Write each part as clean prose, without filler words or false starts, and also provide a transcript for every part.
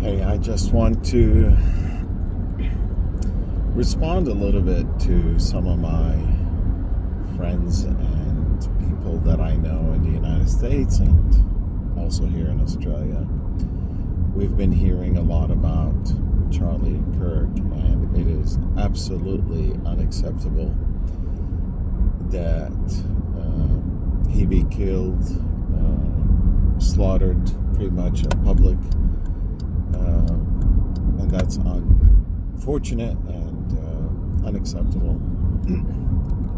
Hey, I just want to respond a little bit to some of my friends and people that I know in the United States and also here in Australia. We've been hearing a lot about Charlie Kirk, and it is absolutely unacceptable that he be killed, slaughtered pretty much in public. And that's unfortunate and unacceptable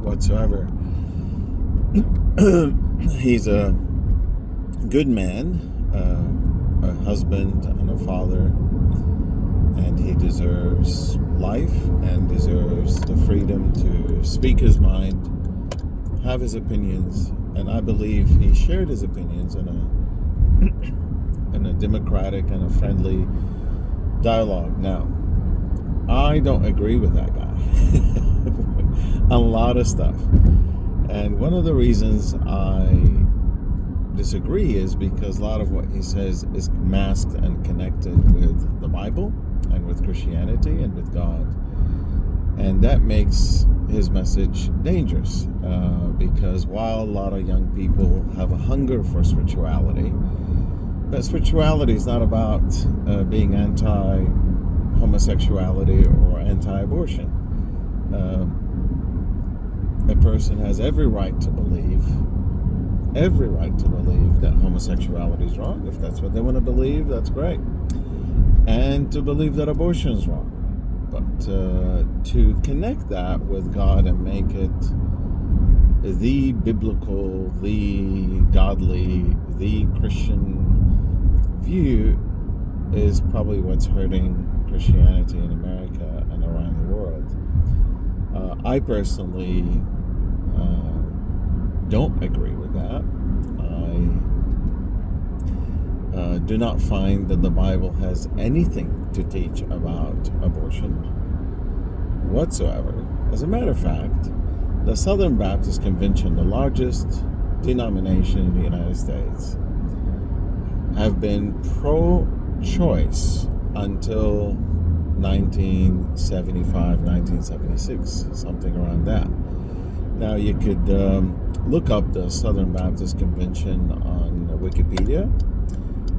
whatsoever. He's a good man, a husband and a father, and he deserves life and deserves the freedom to speak his mind, have his opinions, and I believe he shared his opinions in a democratic and a friendly dialogue. Now, I don't agree with that guy a lot of stuff, and one of the reasons I disagree is because a lot of what he says is masked and connected with the Bible and with Christianity and with God, and that makes his message dangerous because while a lot of young people have a hunger for spirituality, but spirituality is not about being anti-homosexuality or anti-abortion. A person has every right to believe that homosexuality is wrong. If that's what they want to believe, that's great. And to believe that abortion is wrong. But to connect that with God and make it the biblical, the godly, the Christian view is probably what's hurting Christianity in America and around the world. I personally don't agree with that. I do not find that the Bible has anything to teach about abortion whatsoever. As a matter of fact, the Southern Baptist Convention, the largest denomination in the United States, have been pro-choice until 1975, 1976, something around that. Now, you could look up the Southern Baptist Convention on Wikipedia,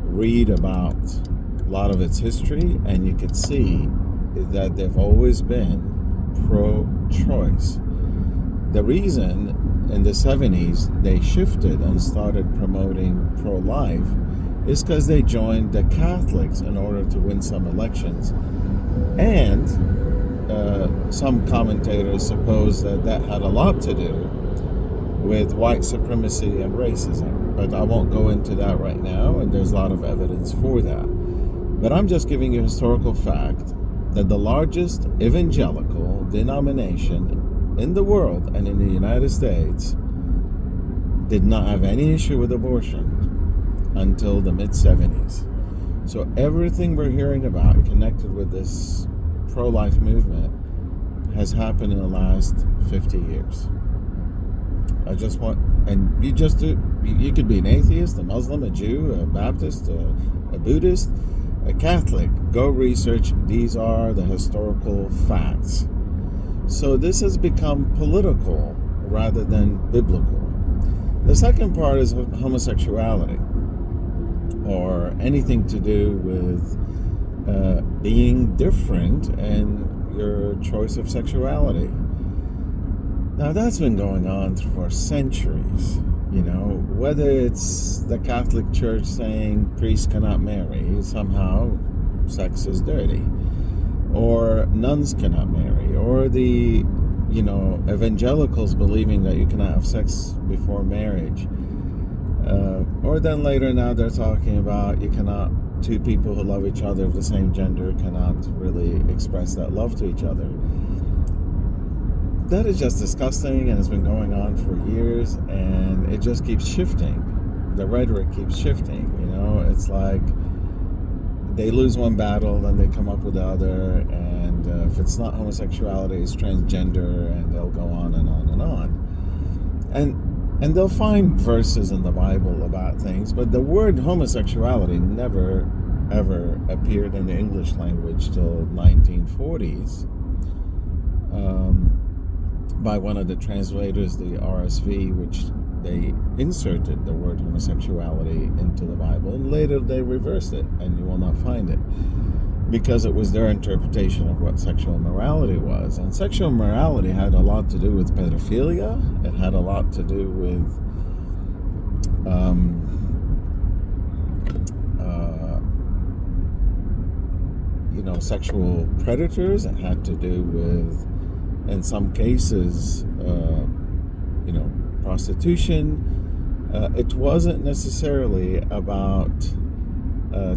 read about a lot of its history, and you could see that they've always been pro-choice. The reason in the 70s they shifted and started promoting pro-life is because they joined the Catholics in order to win some elections. And some commentators suppose that that had a lot to do with white supremacy and racism. But I won't go into that right now, and there's a lot of evidence for that. But I'm just giving you historical fact that the largest evangelical denomination in the world and in the United States did not have any issue with abortion until the mid-70s. So everything we're hearing about connected with this pro-life movement has happened in the last 50 years. I just want, and you could be an atheist, a Muslim, a Jew, a Baptist, a Buddhist, a Catholic. Go research. These are the historical facts. So this has become political rather than biblical. The second part is homosexuality, or anything to do with being different and your choice of sexuality. Now, that's been going on for centuries, whether it's the Catholic Church saying priests cannot marry, somehow sex is dirty, or nuns cannot marry, or the, evangelicals believing that you cannot have sex before marriage. Or then later now they're talking about two people who love each other of the same gender cannot really express that love to each other. That is just disgusting, and it's been going on for years, and it just keeps shifting. The rhetoric keeps shifting, it's like they lose one battle, then they come up with the other, and if it's not homosexuality, it's transgender, and they'll go on and on and on. And they'll find verses in the Bible about things, but the word homosexuality never ever appeared in the English language till 1940s by one of the translators, the RSV, which they inserted the word homosexuality into the Bible, and later they reversed it, and you will not find it, because it was their interpretation of what sexual morality was. And sexual morality had a lot to do with pedophilia. It had a lot to do with sexual predators. It had to do with, in some cases, prostitution. It wasn't necessarily about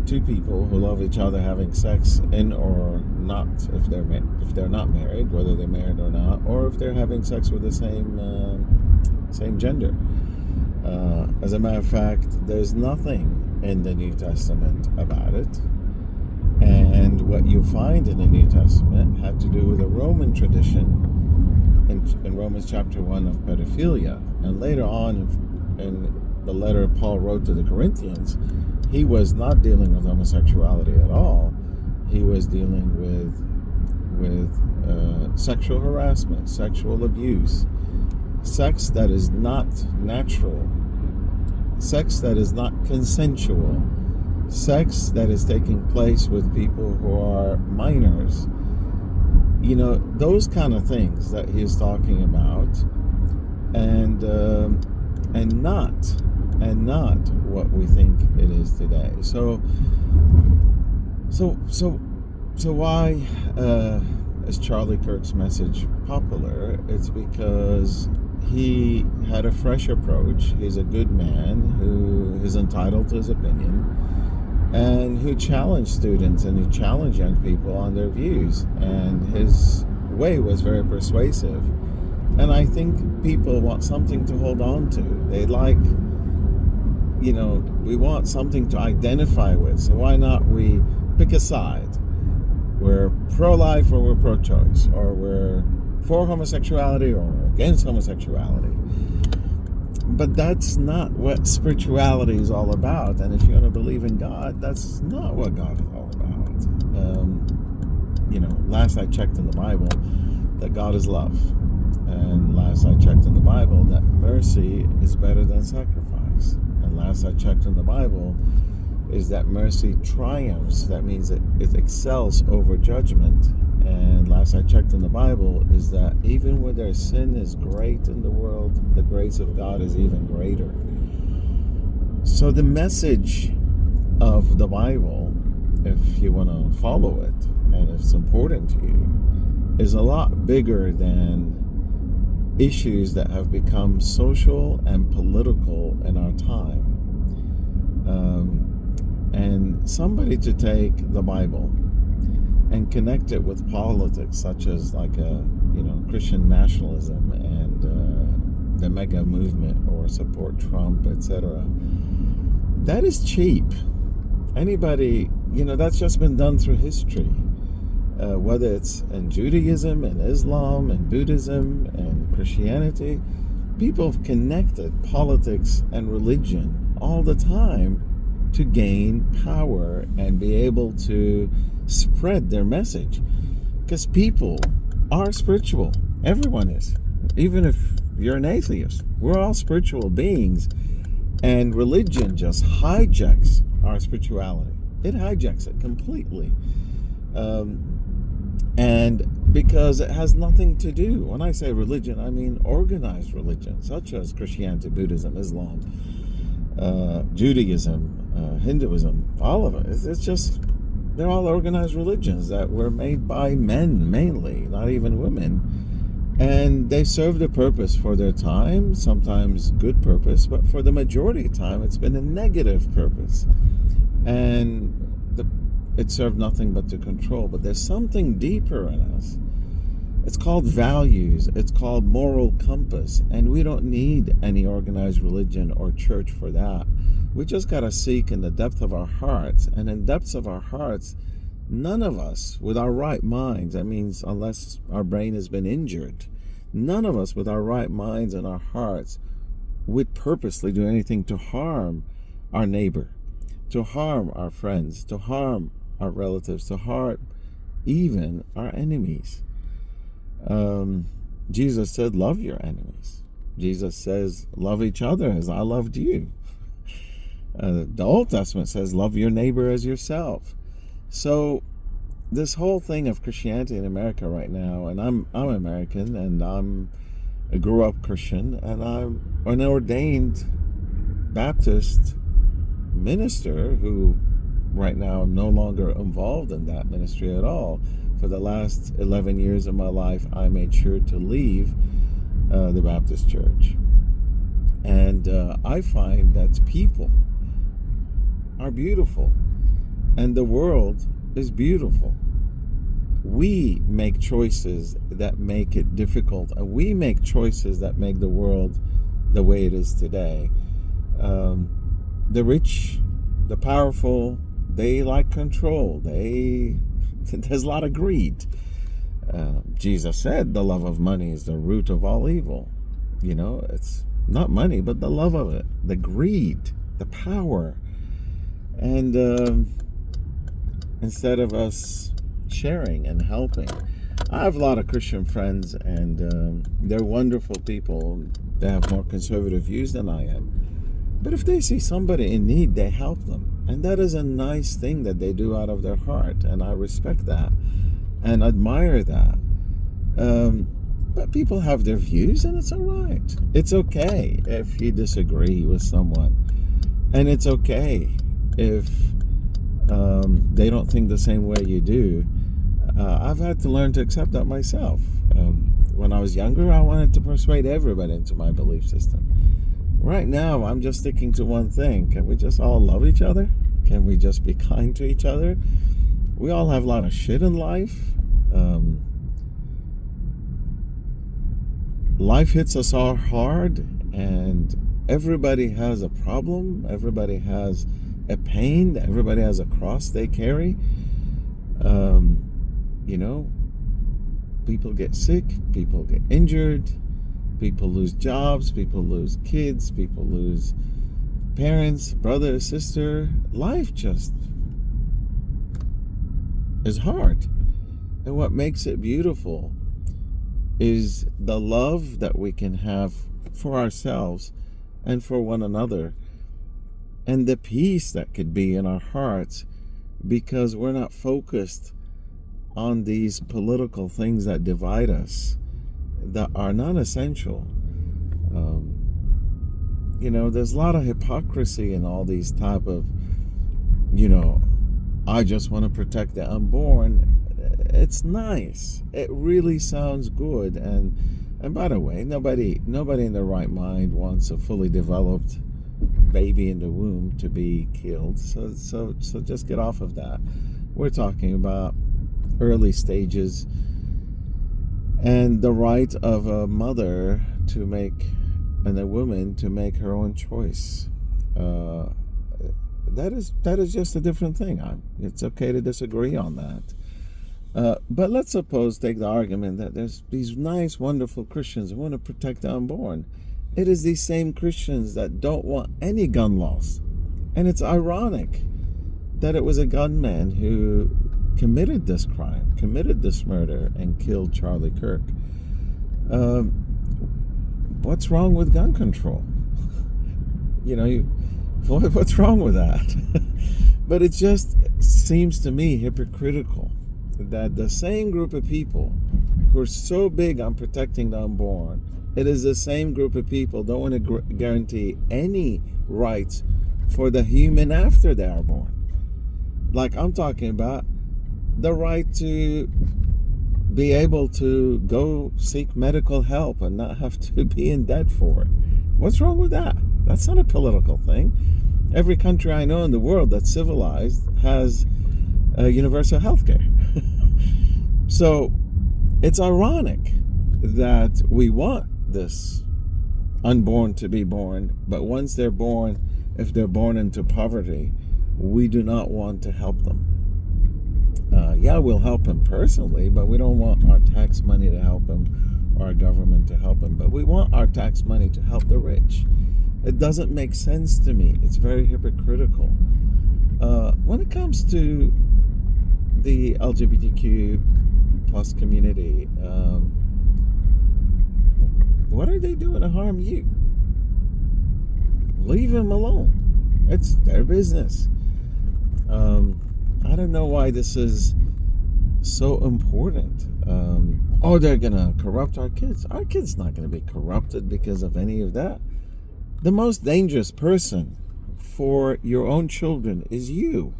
two people who love each other having sex in or not, if they're not married, whether they're married or not, or if they're having sex with the same gender. As a matter of fact, there's nothing in the New Testament about it. And what you find in the New Testament had to do with a Roman tradition in Romans chapter 1 of pedophilia. And later on in the letter Paul wrote to the Corinthians, he was not dealing with homosexuality at all. He was dealing with sexual harassment, sexual abuse, sex that is not natural, sex that is not consensual, sex that is taking place with people who are minors. Those kind of things that he is talking about, and not what we think it is today. So why is Charlie Kirk's message popular? It's because he had a fresh approach. He's a good man who is entitled to his opinion, and who challenged students and who challenged young people on their views. And his way was very persuasive. And I think people want something to hold on to. They like, we want something to identify with. So why not we pick a side? We're pro-life or we're pro-choice, or we're for homosexuality or against homosexuality. But that's not what spirituality is all about. And if you're going to believe in God, that's not what God is all about. Last I checked in the Bible, that God is love. And last I checked in the Bible, that mercy is better than sacrifice. And last I checked in the Bible, is that mercy triumphs. That means it excels over judgment. And last I checked in the Bible, is that even when their sin is great in the world, the grace of God is even greater. So the message of the Bible, if you want to follow it, and if it's important to you, is a lot bigger than issues that have become social and political in our time. And somebody to take the Bible and connect it with politics, such as Christian nationalism and the MAGA movement, or support Trump, etc. That is cheap. Anybody, that's just been done through history. Whether it's in Judaism and Islam and Buddhism and Christianity, people have connected politics and religion all the time to gain power and be able to spread their message. Because people are spiritual. Everyone is. Even if you're an atheist, we're all spiritual beings. And religion just hijacks our spirituality. It hijacks it completely. And because it has nothing to do, when I say religion, I mean organized religion, such as Christianity, Buddhism, Islam, Judaism, Hinduism, all of it. It's just, they're all organized religions that were made by men mainly, not even women. And they served a purpose for their time, sometimes good purpose, but for the majority of the time, it's been a negative purpose. And it served nothing but to control. But there's something deeper in us. It's called values. It's called moral compass. And we don't need any organized religion or church for that. We just got to seek in the depth of our hearts. And in depths of our hearts, none of us with our right minds, that means unless our brain has been injured, none of us with our right minds and our hearts would purposely do anything to harm our neighbor, to harm our friends, to harm our relatives, to harm even our enemies. Jesus said, love your enemies. Jesus says, love each other as I loved you. The Old Testament says, love your neighbor as yourself. So this whole thing of Christianity in America right now, and I'm American, and I grew up Christian, and I'm an ordained Baptist minister who right now I'm no longer involved in that ministry at all. For the last 11 years of my life, I made sure to leave the Baptist church. And I find that people are beautiful, and the world is beautiful. We make choices that make it difficult, and we make choices that make the world the way it is today. The rich, the powerful, they like control. There's a lot of greed. Jesus said the love of money is the root of all evil. It's not money, but the love of it, the greed, the power. And instead of us sharing and helping, I have a lot of Christian friends, and they're wonderful people. They have more conservative views than I am. But if they see somebody in need, they help them. And that is a nice thing that they do out of their heart. And I respect that and admire that. But people have their views, and it's all right. It's okay if you disagree with someone. And it's okay if they don't think the same way you do. I've had to learn to accept that myself. When I was younger, I wanted to persuade everybody into my belief system. Right now, I'm just sticking to one thing. Can we just all love each other? Can we just be kind to each other? We all have a lot of shit in life. Life hits us all hard, and everybody has a problem. Everybody has a pain. Everybody has a cross they carry. People get sick. People get injured. People lose jobs, people lose kids, people lose parents, brother, sister. Life just is hard. And what makes it beautiful is the love that we can have for ourselves and for one another, and the peace that could be in our hearts because we're not focused on these political things that divide us, that are non-essential. There's a lot of hypocrisy in all these type of, I just want to protect the unborn. It's nice. It really sounds good. And by the way, nobody in their right mind wants a fully developed baby in the womb to be killed. So just get off of that. We're talking about early stages and the right of a mother to make, and a woman to make her own choice. That is just a different thing. It's okay to disagree on that. But let's suppose, take the argument that there's these nice, wonderful Christians who want to protect the unborn. It is these same Christians that don't want any gun laws. And it's ironic that it was a gunman who committed this crime, committed this murder, and killed Charlie Kirk. What's wrong with gun control? What's wrong with that? But it just seems to me hypocritical that the same group of people who are so big on protecting the unborn, it is the same group of people don't want to guarantee any rights for the human after they are born. Like I'm talking about the right to be able to go seek medical help and not have to be in debt for it. What's wrong with that? That's not a political thing. Every country I know in the world that's civilized has universal health care. So it's ironic that we want this unborn to be born, but once they're born, if they're born into poverty, we do not want to help them. We'll help them personally, but we don't want our tax money to help them or our government to help them. But we want our tax money to help the rich. It doesn't make sense to me. It's very hypocritical. When it comes to the LGBTQ plus community, what are they doing to harm you? Leave them alone. It's their business. I don't know why this is so important. They're gonna corrupt our kids. Our kids not gonna be corrupted because of any of that. The most dangerous person for your own children is you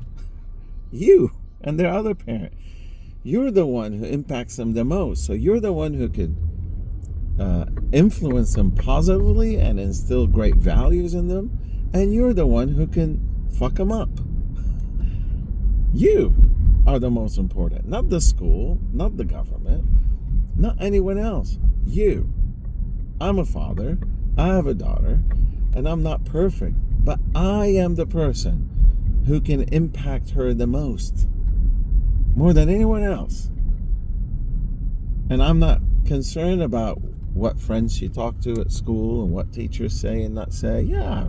and their other parent. You're the one who impacts them the most, so you're the one who could influence them positively and instill great values in them, and you're the one who can fuck them up. You are the most important, not the school, not the government, not anyone else. You. I'm a father, I have a daughter, and I'm not perfect, but I am the person who can impact her the most, more than anyone else. And I'm not concerned about what friends she talked to at school and what teachers say and not say. Yeah,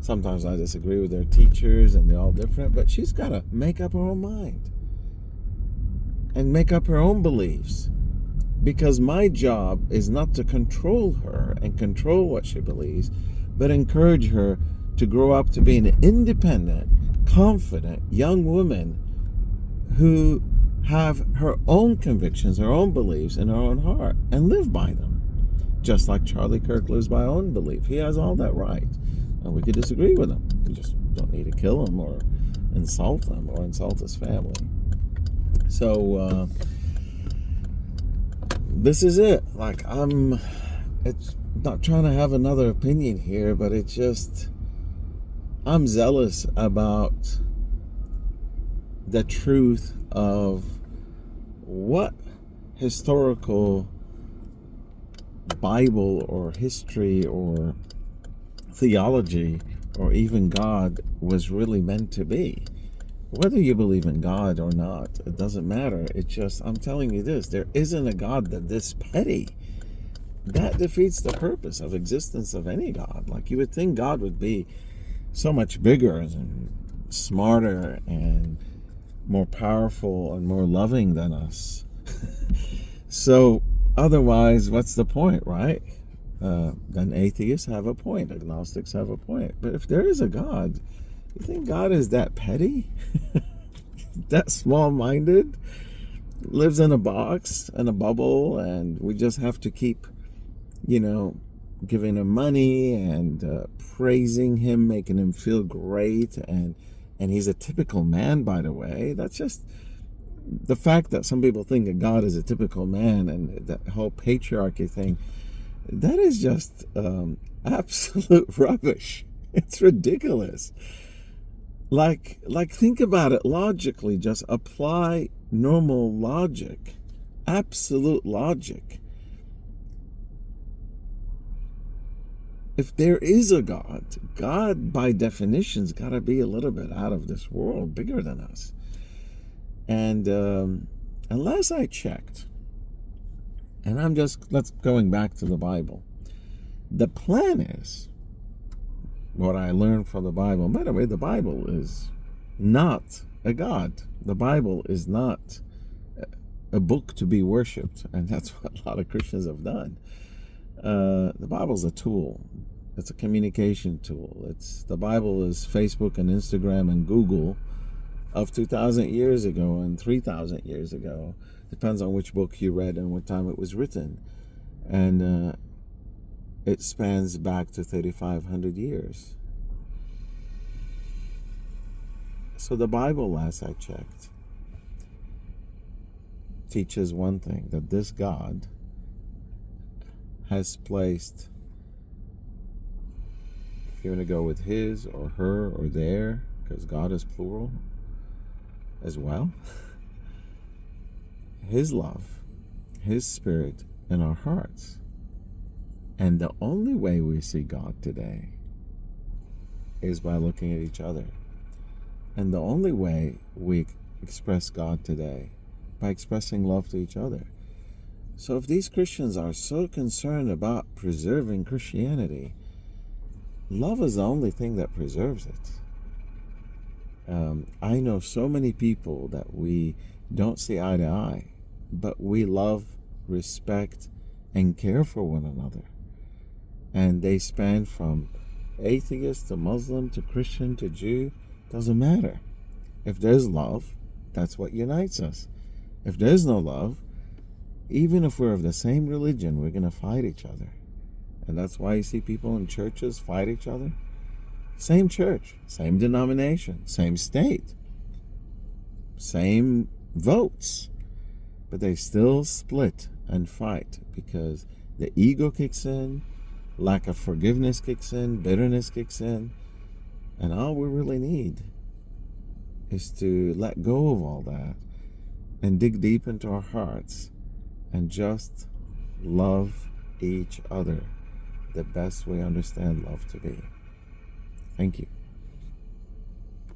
sometimes I disagree with their teachers and they're all different, but she's got to make up her own mind and make up her own beliefs, because my job is not to control her and control what she believes, but encourage her to grow up to be an independent, confident young woman who have her own convictions, her own beliefs in her own heart, and live by them. Just like Charlie Kirk lives by own belief. He has all that right. And we could disagree with him. We just don't need to kill him or insult him or insult his family. So, this is it. It's not trying to have another opinion here, but it's just, I'm zealous about the truth of what historical Bible or history or theology or even God was really meant to be. Whether you believe in God or not, it doesn't matter. It's just, I'm telling you this, there isn't a God that this petty. That defeats the purpose of existence of any God. Like, you would think God would be so much bigger and smarter and more powerful and more loving than us. So otherwise, what's the point, right? Then atheists have a point, agnostics have a point. But if there is a God, you think God is that petty? That small-minded? Lives in a box, in a bubble, and we just have to keep, giving him money and praising him, making him feel great, and he's a typical man, by the way. That's just the fact that some people think that God is a typical man, and that whole patriarchy thing, that is just absolute rubbish. It's ridiculous. Like think about it logically. Just apply normal logic, absolute logic. If there is a God, God by definition's got to be a little bit out of this world, bigger than us. And unless I checked, and let's going back to the Bible. The plan is, what I learned from the Bible. By the way, the Bible is not a God. The Bible is not a book to be worshipped, and that's what a lot of Christians have done. The Bible's a tool. It's a communication tool. The Bible is Facebook and Instagram and Google of 2,000 years ago and 3,000 years ago. Depends on which book you read and what time it was written. And it spans back to 3,500 years. So the Bible, last I checked, teaches one thing, that this God has placed, if you want to go with his or her or their, because God is plural as well, his love, his spirit in our hearts. And the only way we see God today is by looking at each other. And the only way we express God today, by expressing love to each other. So if these Christians are so concerned about preserving Christianity, love is the only thing that preserves it. I know so many people that we don't see eye to eye, but we love, respect, and care for one another. And they span from atheist to Muslim to Christian to Jew. Doesn't matter. If there's love, that's what unites us. If there's no love, even if we're of the same religion, we're going to fight each other. And that's why you see people in churches fight each other. Same church, same denomination, same state, same votes, but they still split and fight because the ego kicks in, lack of forgiveness kicks in, bitterness kicks in, and all we really need is to let go of all that and dig deep into our hearts and just love each other the best we understand love to be. Thank you.